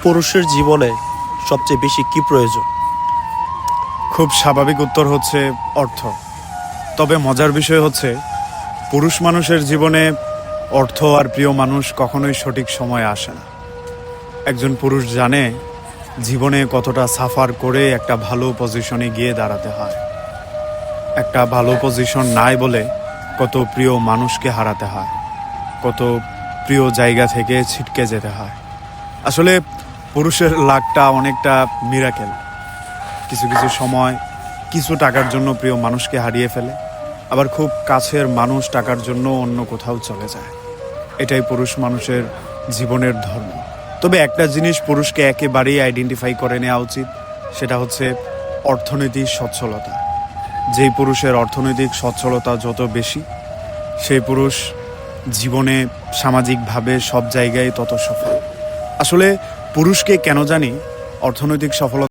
পুরুষের জীবনে সবচেয়ে বেশি কি প্রয়োজন? খুব স্বাভাবিক উত্তর হচ্ছে অর্থ। তবে মজার বিষয় হচ্ছে পুরুষ মানুষের জীবনে অর্থ আর প্রিয় মানুষ কখনোই সঠিক সময়ে আসে না। একজন পুরুষ জানে জীবনে কতটা সাফার করে একটা ভালো পজিশনে গিয়ে দাঁড়াতে হয়, একটা ভালো পজিশন নাই বলে কত প্রিয় মানুষকে হারাতে হয়, কত প্রিয় জায়গা থেকে ছিটকে যেতে হয়। আসলে পুরুষের লাকটা অনেকটা মিরাকেল। কিছু কিছু সময় কিছু টাকার জন্য প্রিয় মানুষকে হারিয়ে ফেলে, আবার খুব কাছের মানুষ টাকার জন্য অন্য কোথাও চলে যায়। এটাই পুরুষ মানুষের জীবনের ধর্ম। তবে একটা জিনিস পুরুষকে একেবারেই আইডেন্টিফাই করে নেওয়া উচিত, সেটা হচ্ছে অর্থনৈতিক সচ্ছলতা। যেই পুরুষের অর্থনৈতিক সচ্ছলতা যত বেশি, সেই পুরুষ জীবনে সামাজিকভাবে সব জায়গায় তত সফল। আসলে পুরুষকে কেন জানি অর্থনৈতিক সফলতা